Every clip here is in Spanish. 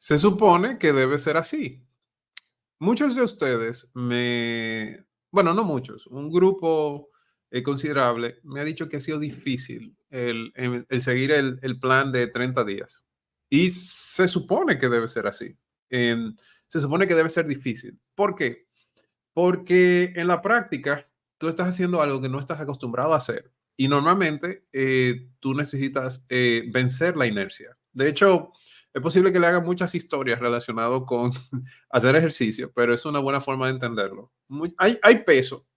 Se supone que debe ser así. Muchos de ustedes bueno, no muchos, un grupo considerable me ha dicho que ha sido difícil el seguir el plan de 30 días. Y se supone que debe ser así. Em, Se supone que debe ser difícil. ¿Por qué? Porque en la práctica tú estás haciendo algo que no estás acostumbrado a hacer. Y normalmente tú necesitas vencer la inercia. De hecho, es posible que le hagan muchas historias relacionadas con hacer ejercicio, pero es una buena forma de entenderlo. Hay peso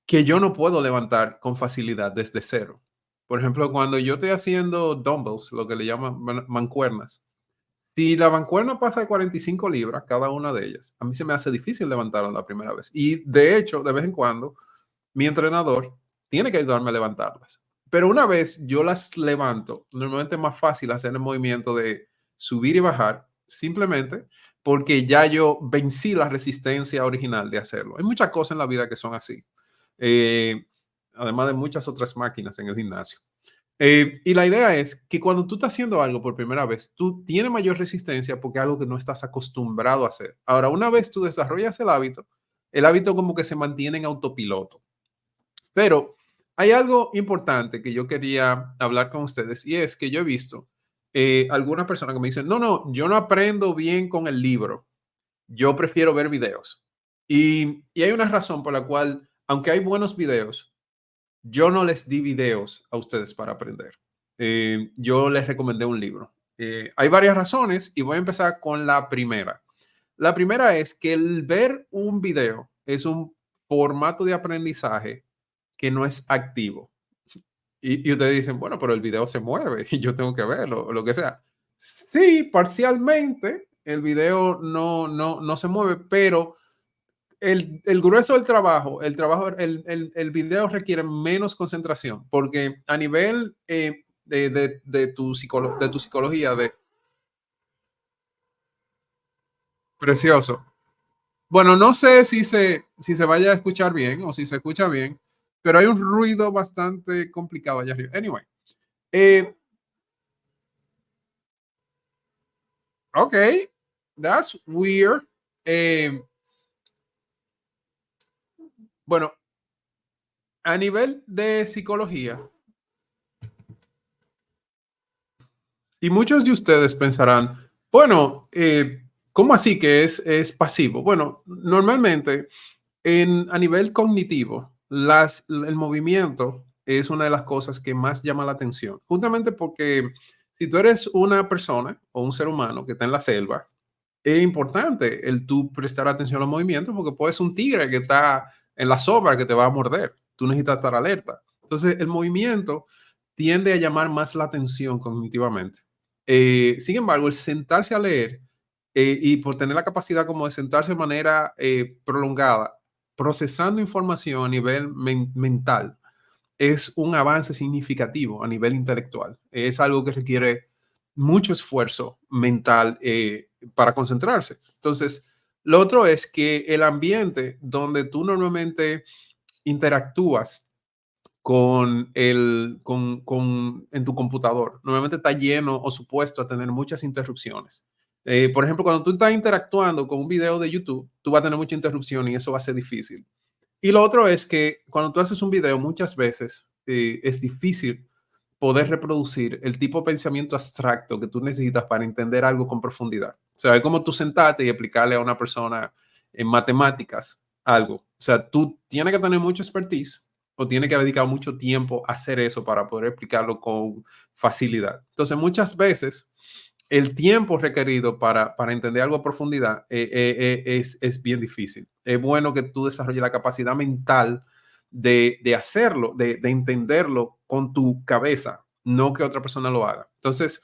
que yo no puedo levantar con facilidad desde cero. Por ejemplo, cuando yo estoy haciendo dumbbells, lo que le llaman mancuernas, si la mancuerna pasa de 45 libras, cada una de ellas, a mí se me hace difícil levantarla la primera vez. Y de hecho, de vez en cuando, mi entrenador tiene que ayudarme a levantarlas. Pero una vez yo las levanto, normalmente es más fácil hacer el movimiento de subir y bajar, simplemente porque ya yo vencí la resistencia original de hacerlo. Hay muchas cosas en la vida que son así. Eh, Además de muchas otras máquinas en el gimnasio. Y la idea es que cuando tú estás haciendo algo por primera vez, tú tienes mayor resistencia porque es algo que no estás acostumbrado a hacer. Ahora, una vez tú desarrollas el hábito como que se mantiene en autopiloto. Pero hay algo importante que yo quería hablar con ustedes y es que yo he visto algunas personas que me dicen, no, no, yo no aprendo bien con el libro, yo prefiero ver videos. Y hay una razón por la cual, aunque hay buenos videos, yo no les di videos a ustedes para aprender. Yo les recomendé un libro. Hay varias razones y voy a empezar con la primera. La primera es que el ver un video es un formato de aprendizaje que no es activo. Y ustedes dicen, bueno, pero el video se mueve y yo tengo que verlo o lo que sea. Sí, parcialmente el video no se mueve, pero el grueso del trabajo, el video requiere menos concentración, porque a nivel de tu psicología, precioso. Bueno, no sé si se vaya a escuchar bien o si se escucha bien, pero hay un ruido bastante complicado allá arriba. Anyway, eh, ok, that's weird. Eh, bueno, a nivel de psicología, y muchos de ustedes pensarán, bueno, ¿cómo así que es pasivo? Bueno, normalmente a nivel cognitivo, el movimiento es una de las cosas que más llama la atención, justamente porque si tú eres una persona o un ser humano que está en la selva, es importante el tú prestar atención al movimiento porque puedes ser un tigre que está en la sombra que te va a morder. Tú necesitas estar alerta. Entonces, el movimiento tiende a llamar más la atención cognitivamente. Sin embargo, el sentarse a leer y por tener la capacidad como de sentarse de manera prolongada, procesando información a nivel mental, es un avance significativo a nivel intelectual. Es algo que requiere mucho esfuerzo mental para concentrarse. Entonces, lo otro es que el ambiente donde tú normalmente interactúas en tu computador, normalmente está lleno o supuesto a tener muchas interrupciones. Por ejemplo, cuando tú estás interactuando con un video de YouTube, tú vas a tener mucha interrupción y eso va a ser difícil. Y lo otro es que cuando tú haces un video, muchas veces es difícil poder reproducir el tipo de pensamiento abstracto que tú necesitas para entender algo con profundidad. O sea, es como tú sentarte y explicarle a una persona en matemáticas algo. O sea, tú tienes que tener mucho expertise o tienes que dedicar mucho tiempo a hacer eso para poder explicarlo con facilidad. Entonces, muchas veces el tiempo requerido para entender algo a profundidad es bien difícil. Es bueno que tú desarrolles la capacidad mental de hacerlo, de entenderlo con tu cabeza, no que otra persona lo haga. Entonces,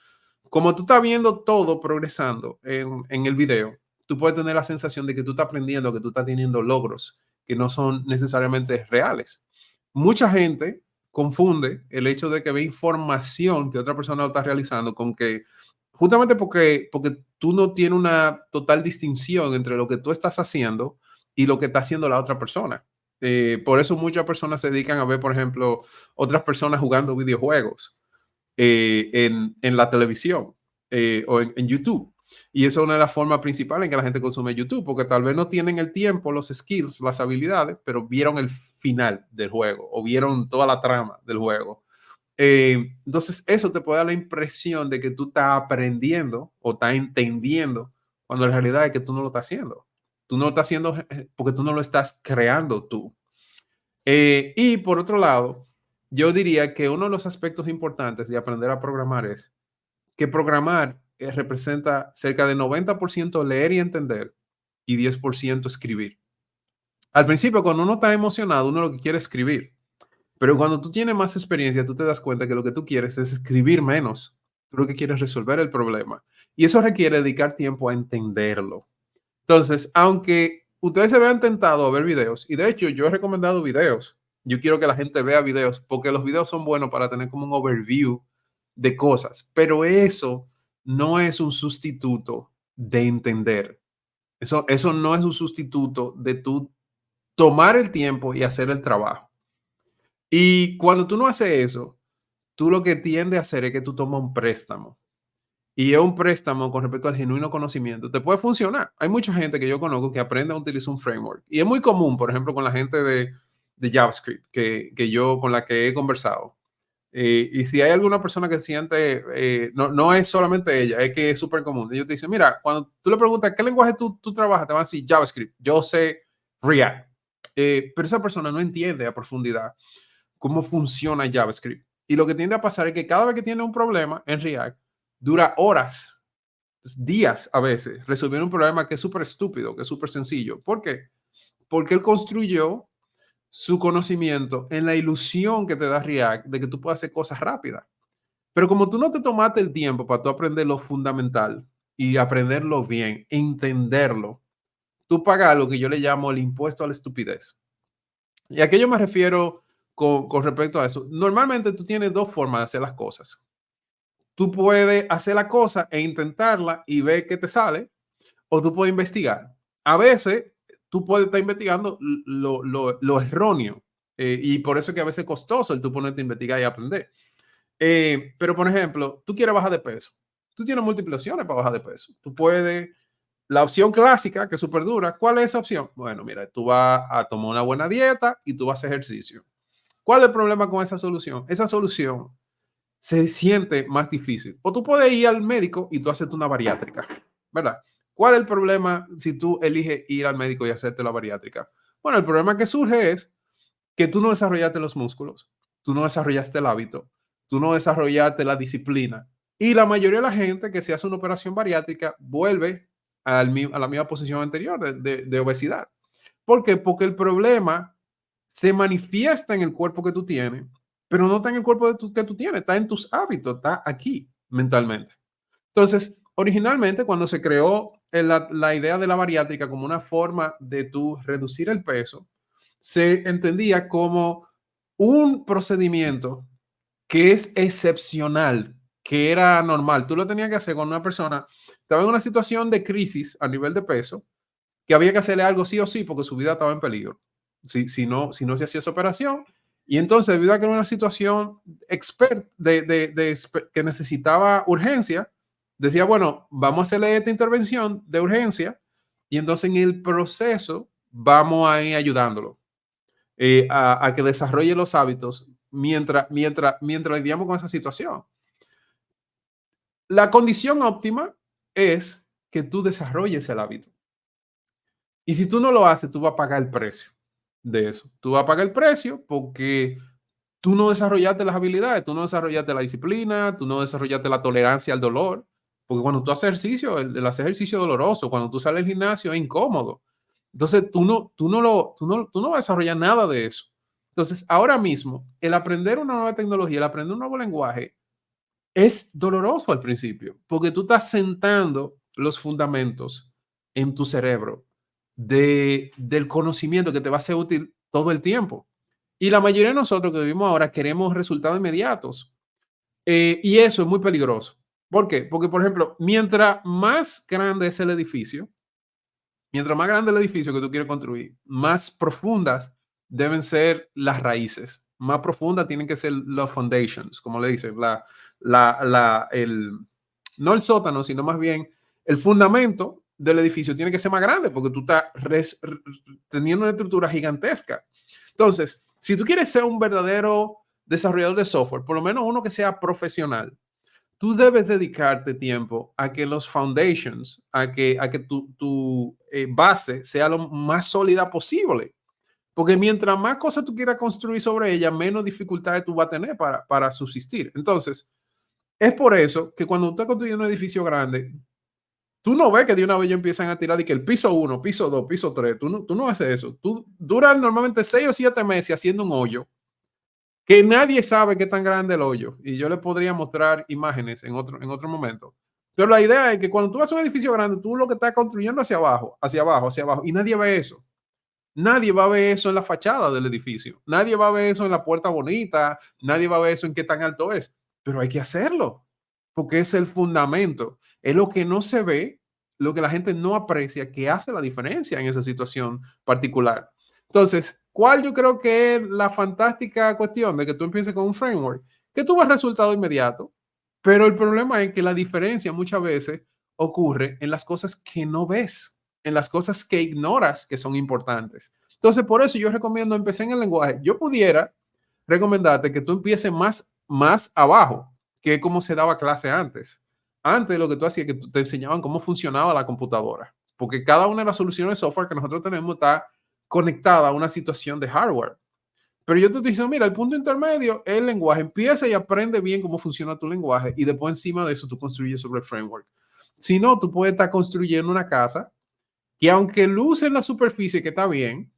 como tú estás viendo todo progresando en el video, tú puedes tener la sensación de que tú estás aprendiendo, que tú estás teniendo logros que no son necesariamente reales. Mucha gente confunde el hecho de que ve información que otra persona lo está realizando con que justamente porque tú no tienes una total distinción entre lo que tú estás haciendo y lo que está haciendo la otra persona. Por eso muchas personas se dedican a ver, por ejemplo, otras personas jugando videojuegos en la televisión o en YouTube. Y esa es una de las formas principales en que la gente consume YouTube, porque tal vez no tienen el tiempo, los skills, las habilidades, pero vieron el final del juego o vieron toda la trama del juego. Entonces, eso te puede dar la impresión de que tú estás aprendiendo o estás entendiendo, cuando la realidad es que tú no lo estás haciendo. Tú no lo estás haciendo porque tú no lo estás creando tú. Y por otro lado, yo diría que uno de los aspectos importantes de aprender a programar es que programar representa cerca de 90% leer y entender y 10% escribir. Al principio, cuando uno está emocionado, uno lo que quiere es escribir. Pero cuando tú tienes más experiencia, tú te das cuenta que lo que tú quieres es escribir menos. Tú lo que quieres es resolver el problema. Y eso requiere dedicar tiempo a entenderlo. Entonces, aunque ustedes se vean tentados a ver videos, y de hecho yo he recomendado videos, yo quiero que la gente vea videos, porque los videos son buenos para tener como un overview de cosas, pero eso no es un sustituto de entender. Eso no es un sustituto de tú tomar el tiempo y hacer el trabajo. Y cuando tú no haces eso, tú lo que tiende a hacer es que tú tomas un préstamo. Y es un préstamo con respecto al genuino conocimiento. Te puede funcionar. Hay mucha gente que yo conozco que aprende a utilizar un framework. Y es muy común, por ejemplo, con la gente de JavaScript que yo con la que he conversado. Y si hay alguna persona que siente, no es solamente ella, es que es súper común. Ellos te dicen, mira, cuando tú le preguntas qué lenguaje tú trabajas, te van a decir JavaScript. Yo sé React. Pero esa persona no entiende a profundidad cómo funciona JavaScript. Y lo que tiende a pasar es que cada vez que tiene un problema en React, dura horas, días a veces, resolver un problema que es súper estúpido, que es súper sencillo. ¿Por qué? Porque él construyó su conocimiento en la ilusión que te da React de que tú puedes hacer cosas rápidas. Pero como tú no te tomaste el tiempo para tú aprender lo fundamental y aprenderlo bien, entenderlo, tú pagas lo que yo le llamo el impuesto a la estupidez. ¿Y a qué yo me refiero con respecto a eso? Normalmente tú tienes dos formas de hacer las cosas. Tú puedes hacer la cosa e intentarla y ver qué te sale, o tú puedes investigar. A veces tú puedes estar investigando lo erróneo, y por eso es que a veces es costoso el tú ponerte a investigar y aprender. Pero, por ejemplo, tú quieres bajar de peso. Tú tienes múltiples opciones para bajar de peso. Tú puedes, la opción clásica, que es súper dura, ¿cuál es esa opción? Bueno, mira, tú vas a tomar una buena dieta y tú vas a hacer ejercicio. ¿Cuál es el problema con esa solución? Esa solución se siente más difícil. O tú puedes ir al médico y tú haces una bariátrica, ¿verdad? ¿Cuál es el problema si tú eliges ir al médico y hacerte la bariátrica? Bueno, el problema que surge es que tú no desarrollaste los músculos, tú no desarrollaste el hábito, tú no desarrollaste la disciplina. Y la mayoría de la gente que se hace una operación bariátrica vuelve a la misma posición anterior de obesidad. ¿Por qué? Porque el problema se manifiesta en el cuerpo que tú tienes, pero no está en el cuerpo que tú tienes, está en tus hábitos, está aquí mentalmente. Entonces, originalmente cuando se creó la idea de la bariátrica como una forma de tú reducir el peso, se entendía como un procedimiento que es excepcional, que era normal. Tú lo tenías que hacer cuando una persona estaba en una situación de crisis a nivel de peso, que había que hacerle algo sí o sí porque su vida estaba en peligro. Si no se hacía esa operación. Y entonces, debido a que era una situación que necesitaba urgencia, decía, bueno, vamos a hacerle esta intervención de urgencia y entonces en el proceso vamos a ir ayudándolo, a que desarrolle los hábitos mientras lidiamos con esa situación. La condición óptima es que tú desarrolles el hábito. Y si tú no lo haces, tú vas a pagar el precio de eso. Tú vas a pagar el precio porque tú no desarrollaste las habilidades, tú no desarrollaste la disciplina, tú no desarrollaste la tolerancia al dolor. Porque cuando tú haces ejercicio, el hacer ejercicio es doloroso. Cuando tú sales del gimnasio es incómodo. Entonces, tú no vas a desarrollar nada de eso. Entonces, ahora mismo, el aprender una nueva tecnología, el aprender un nuevo lenguaje, es doloroso al principio, porque tú estás sentando los fundamentos en tu cerebro del conocimiento que te va a ser útil todo el tiempo. Y la mayoría de nosotros que vivimos ahora queremos resultados inmediatos. Y eso es muy peligroso. ¿Por qué? Porque, por ejemplo, mientras más grande el edificio que tú quieres construir, más profundas deben ser las raíces. Más profundas tienen que ser los foundations, como le dicen, no el sótano, sino más bien el fundamento del edificio tiene que ser más grande porque tú estás teniendo una estructura gigantesca. Entonces, si tú quieres ser un verdadero desarrollador de software, por lo menos uno que sea profesional, tú debes dedicarte tiempo a que los foundations, a que tu base sea lo más sólida posible. Porque mientras más cosas tú quieras construir sobre ella, menos dificultades tú vas a tener para subsistir. Entonces, es por eso que cuando tú estás construyendo un edificio grande, tú no ves que de una vez ellos empiezan a tirar de que el piso 1, piso 2, piso 3, tú no haces eso. Tú duras normalmente 6 o 7 meses haciendo un hoyo que nadie sabe qué tan grande el hoyo. Y yo le podría mostrar imágenes en otro momento. Pero la idea es que cuando tú vas a un edificio grande, tú lo que estás construyendo hacia abajo, hacia abajo, hacia abajo, y nadie ve eso. Nadie va a ver eso en la fachada del edificio. Nadie va a ver eso en la puerta bonita. Nadie va a ver eso en qué tan alto es. Pero hay que hacerlo, porque es el fundamento. Es lo que no se ve, lo que la gente no aprecia, que hace la diferencia en esa situación particular. Entonces, ¿cuál yo creo que es la fantástica cuestión de que tú empieces con un framework? Que tú vas resultado inmediato, pero el problema es que la diferencia muchas veces ocurre en las cosas que no ves, en las cosas que ignoras que son importantes. Entonces, por eso yo recomiendo empezar en el lenguaje. Yo pudiera recomendarte que tú empieces más abajo, que es como se daba clase antes. Antes lo que tú hacías es que te enseñaban cómo funcionaba la computadora, porque cada una de las soluciones de software que nosotros tenemos está conectada a una situación de hardware. Pero yo te estoy diciendo, mira, el punto intermedio es el lenguaje. Empieza y aprende bien cómo funciona tu lenguaje y después encima de eso tú construyes sobre el framework. Si no, tú puedes estar construyendo una casa que aunque luce en la superficie que está bien,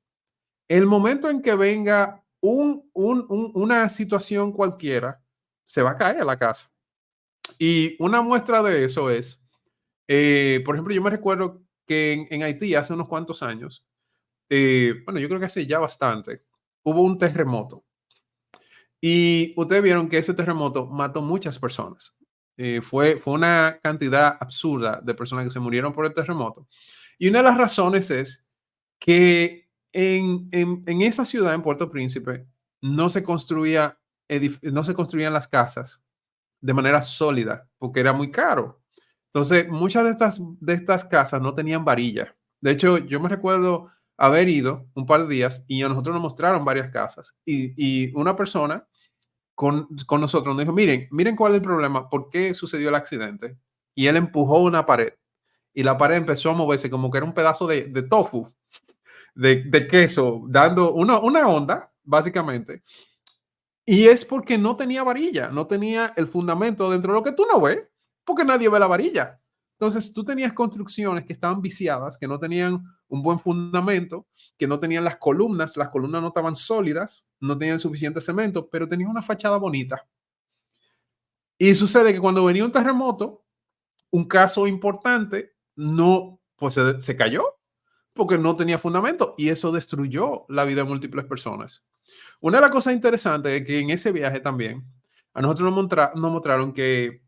el momento en que venga una situación cualquiera, se va a caer la casa. Y una muestra de eso es, por ejemplo, yo me recuerdo que en Haití hace unos cuantos años, bueno, yo creo que hace ya bastante, hubo un terremoto. Y ustedes vieron que ese terremoto mató muchas personas. Fue una cantidad absurda de personas que se murieron por el terremoto. Y una de las razones es que en esa ciudad, en Puerto Príncipe, no se no se construían las casas de manera sólida porque era muy caro. Entonces, muchas de estas casas no tenían varilla. De hecho, yo me recuerdo haber ido un par de días y a nosotros nos mostraron varias casas y una persona con nosotros nos dijo, miren cuál es el problema, por qué sucedió el accidente. Y él empujó una pared y la pared empezó a moverse como que era un pedazo de tofu, de queso, dando una onda, básicamente. Y es porque no tenía varilla, no tenía el fundamento dentro de lo que tú no ves, porque nadie ve la varilla. Entonces tú tenías construcciones que estaban viciadas, que no tenían un buen fundamento, que no tenían las columnas no estaban sólidas, no tenían suficiente cemento, pero tenían una fachada bonita. Y sucede que cuando venía un terremoto, un caso importante, no, pues se cayó porque no tenía fundamento y eso destruyó la vida de múltiples personas. Una de las cosas interesantes es que en ese viaje también a nosotros nos mostraron que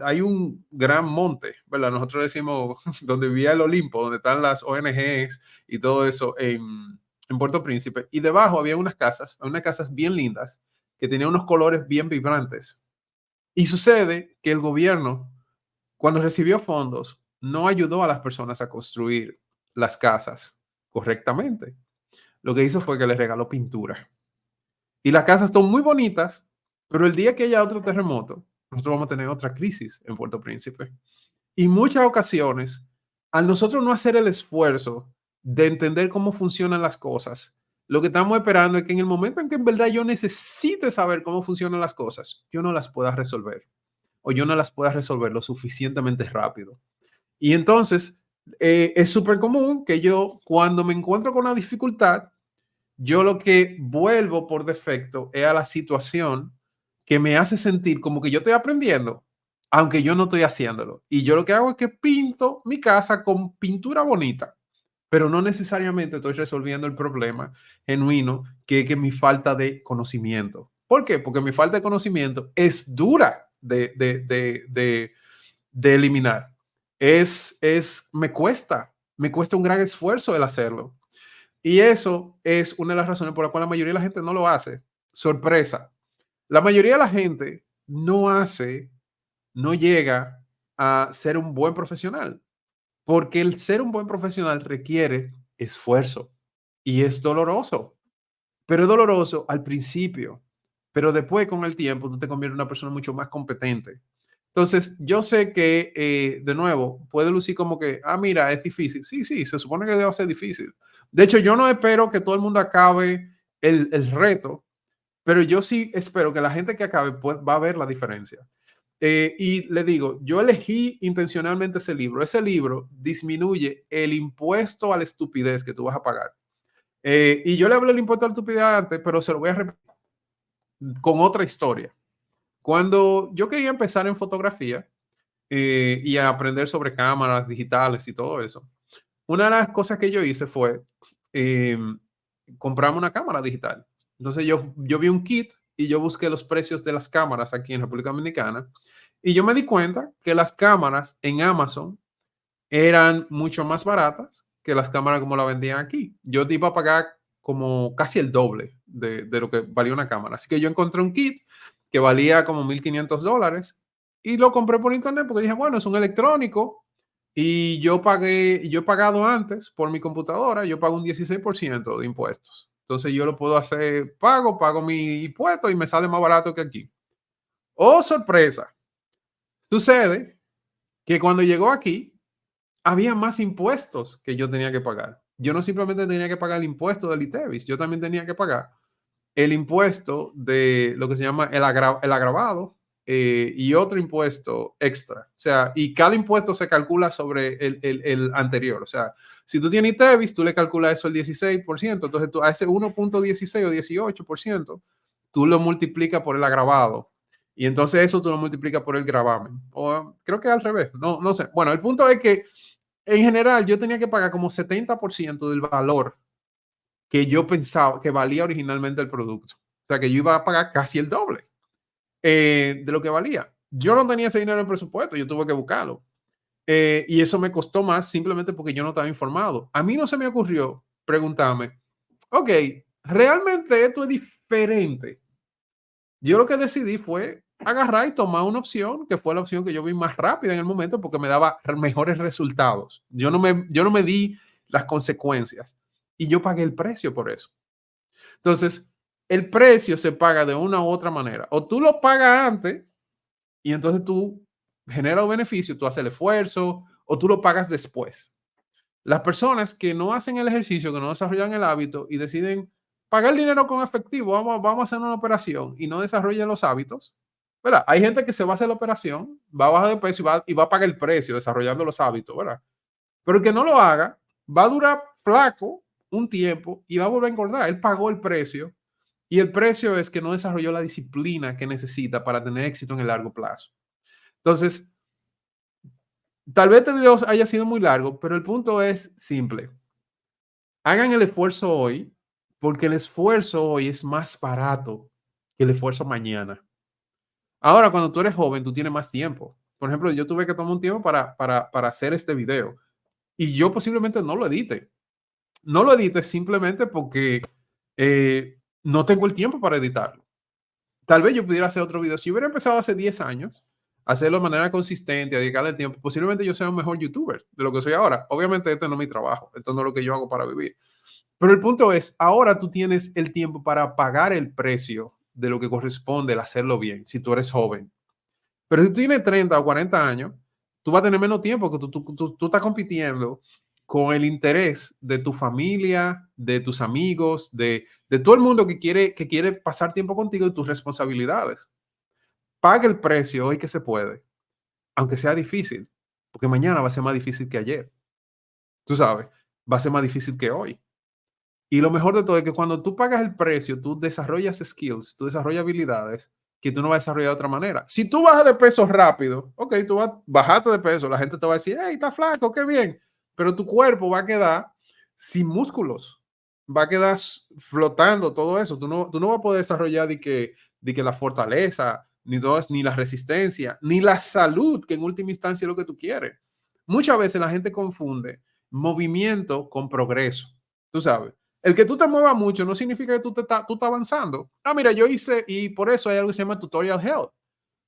hay un gran monte, ¿verdad? Nosotros decimos donde vivía el Olimpo, donde están las ONGs y todo eso en Puerto Príncipe. Y debajo había unas casas bien lindas que tenían unos colores bien vibrantes. Y sucede que el gobierno, cuando recibió fondos, no ayudó a las personas a construir las casas correctamente. Lo que hizo fue que les regaló pintura. Y las casas están muy bonitas, pero el día que haya otro terremoto, nosotros vamos a tener otra crisis en Puerto Príncipe. Y muchas ocasiones, al nosotros no hacer el esfuerzo de entender cómo funcionan las cosas, lo que estamos esperando es que en el momento en que en verdad yo necesite saber cómo funcionan las cosas, yo no las pueda resolver o yo no las pueda resolver lo suficientemente rápido. Y entonces es súper común que yo cuando me encuentro con una dificultad, yo lo que vuelvo por defecto es a la situación que me hace sentir como que yo estoy aprendiendo, aunque yo no estoy haciéndolo. Y yo lo que hago es que pinto mi casa con pintura bonita, pero no necesariamente estoy resolviendo el problema genuino que es que mi falta de conocimiento. ¿Por qué? Porque mi falta de conocimiento es dura de eliminar. Me cuesta un gran esfuerzo el hacerlo. Y eso es una de las razones por las cuales la mayoría de la gente no lo hace. Sorpresa. La mayoría de la gente no llega a ser un buen profesional, porque el ser un buen profesional requiere esfuerzo y es doloroso, pero es doloroso al principio, pero después con el tiempo tú te conviertes en una persona mucho más competente. Entonces, yo sé que, de nuevo, puede lucir como que, mira, es difícil. Sí, sí, se supone que debe ser difícil. De hecho, yo no espero que todo el mundo acabe el reto, pero yo sí espero que la gente que acabe pues, va a ver la diferencia. Y le digo, yo elegí intencionalmente ese libro. Ese libro disminuye el impuesto a la estupidez que tú vas a pagar. Y yo le hablé del impuesto a la estupidez antes, pero se lo voy a repetir con otra historia. Cuando yo quería empezar en fotografía y a aprender sobre cámaras digitales y todo eso, una de las cosas que yo hice fue eh, comprarme una cámara digital. Entonces yo vi un kit y yo busqué los precios de las cámaras aquí en República Dominicana y yo me di cuenta que las cámaras en Amazon eran mucho más baratas que las cámaras como la vendían aquí. Yo te iba a pagar como casi el doble de lo que valía una cámara. Así que yo encontré un kit que valía como $1,500 y lo compré por internet porque dije, bueno, es un electrónico y yo he pagado antes por mi computadora, yo pago un 16% de impuestos. Entonces yo lo puedo hacer, pago mi impuesto y me sale más barato que aquí. Oh, sorpresa. Sucede que cuando llegó aquí, había más impuestos que yo tenía que pagar. Yo no simplemente tenía que pagar el impuesto del ITEVIS, yo también tenía que pagar el impuesto de lo que se llama el agravado y otro impuesto extra. O sea, y cada impuesto se calcula sobre el anterior. O sea, si tú tienes ITEVIS, tú le calculas eso el 16%, entonces tú a ese 1,16 o 18%, tú lo multiplicas por el agravado. Y entonces eso tú lo multiplicas por el gravamen. O creo que al revés. No, no sé. Bueno, el punto es que en general yo tenía que pagar como 70% del valor que yo pensaba que valía originalmente el producto. O sea, que yo iba a pagar casi el doble de lo que valía. Yo no tenía ese dinero en el presupuesto, yo tuve que buscarlo. Y eso me costó más simplemente porque yo no estaba informado. A mí no se me ocurrió preguntarme, ok, ¿realmente esto es diferente? Yo lo que decidí fue agarrar y tomar una opción que fue la opción que yo vi más rápida en el momento porque me daba mejores resultados. Yo no me di las consecuencias y yo pagué el precio por eso. Entonces, el precio se paga de una u otra manera. O tú lo pagas antes y entonces tú generas un beneficio, tú haces el esfuerzo, o tú lo pagas después. Las personas que no hacen el ejercicio, que no desarrollan el hábito y deciden pagar el dinero con efectivo, vamos a hacer una operación y no desarrollan los hábitos, ¿verdad? Hay gente que se va a hacer la operación, va a bajar de peso y va a pagar el precio desarrollando los hábitos, ¿verdad? Pero el que no lo haga va a durar flaco un tiempo y va a volver a engordar. Él pagó el precio y el precio es que no desarrolló la disciplina que necesita para tener éxito en el largo plazo. Entonces, tal vez este video haya sido muy largo, pero el punto es simple. Hagan el esfuerzo hoy, porque el esfuerzo hoy es más barato que el esfuerzo mañana. Ahora, cuando tú eres joven, tú tienes más tiempo. Por ejemplo, yo tuve que tomar un tiempo para hacer este video y yo posiblemente no lo edite. No lo edite simplemente porque no tengo el tiempo para editarlo. Tal vez yo pudiera hacer otro video. Si hubiera empezado hace 10 años, a hacerlo de manera consistente, a dedicarle el tiempo, posiblemente yo sea un mejor youtuber de lo que soy ahora. Obviamente este no es mi trabajo, esto no es lo que yo hago para vivir. Pero el punto es, ahora tú tienes el tiempo para pagar el precio de lo que corresponde el hacerlo bien, si tú eres joven. Pero si tú tienes 30 o 40 años, tú vas a tener menos tiempo que tú estás compitiendo con el interés de tu familia, de tus amigos, de todo el mundo que quiere pasar tiempo contigo y tus responsabilidades. Paga el precio hoy que se puede, aunque sea difícil, porque mañana va a ser más difícil que ayer. Tú sabes, va a ser más difícil que hoy. Y lo mejor de todo es que cuando tú pagas el precio, tú desarrollas skills, tú desarrollas habilidades que tú no vas a desarrollar de otra manera. Si tú bajas de peso rápido, ok, tú vas, bajaste de peso, la gente te va a decir, hey, está flaco, qué bien, pero tu cuerpo va a quedar sin músculos, va a quedar flotando todo eso. Tú no vas a poder desarrollar de que la fortaleza, ni la resistencia, ni la salud, que en última instancia es lo que tú quieres. Muchas veces la gente confunde movimiento con progreso, tú sabes. El que tú te muevas mucho no significa que tú estás avanzando. Mira, yo hice, y por eso hay algo que se llama tutorial health.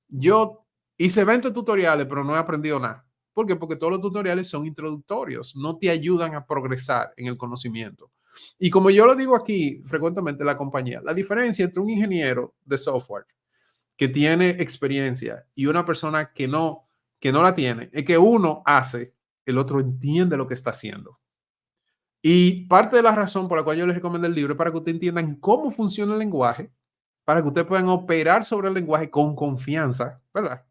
Yo Hice 20 tutoriales, pero no he aprendido nada. ¿Por qué? Porque todos los tutoriales son introductorios, no te ayudan a progresar en el conocimiento. Y como yo lo digo aquí frecuentemente en la compañía, la diferencia entre un ingeniero de software que tiene experiencia y una persona que no la tiene es que uno hace, el otro entiende lo que está haciendo. Y parte de la razón por la cual yo les recomiendo el libro es para que ustedes entiendan cómo funciona el lenguaje, para que ustedes puedan operar sobre el lenguaje con confianza, ¿verdad?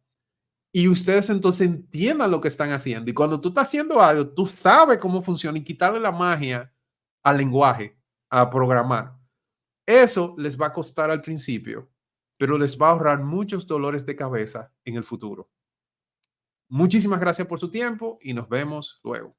Y ustedes entonces entiendan lo que están haciendo. Y cuando tú estás haciendo algo, tú sabes cómo funciona y quitarle la magia al lenguaje, a programar. Eso les va a costar al principio, pero les va a ahorrar muchos dolores de cabeza en el futuro. Muchísimas gracias por su tiempo y nos vemos luego.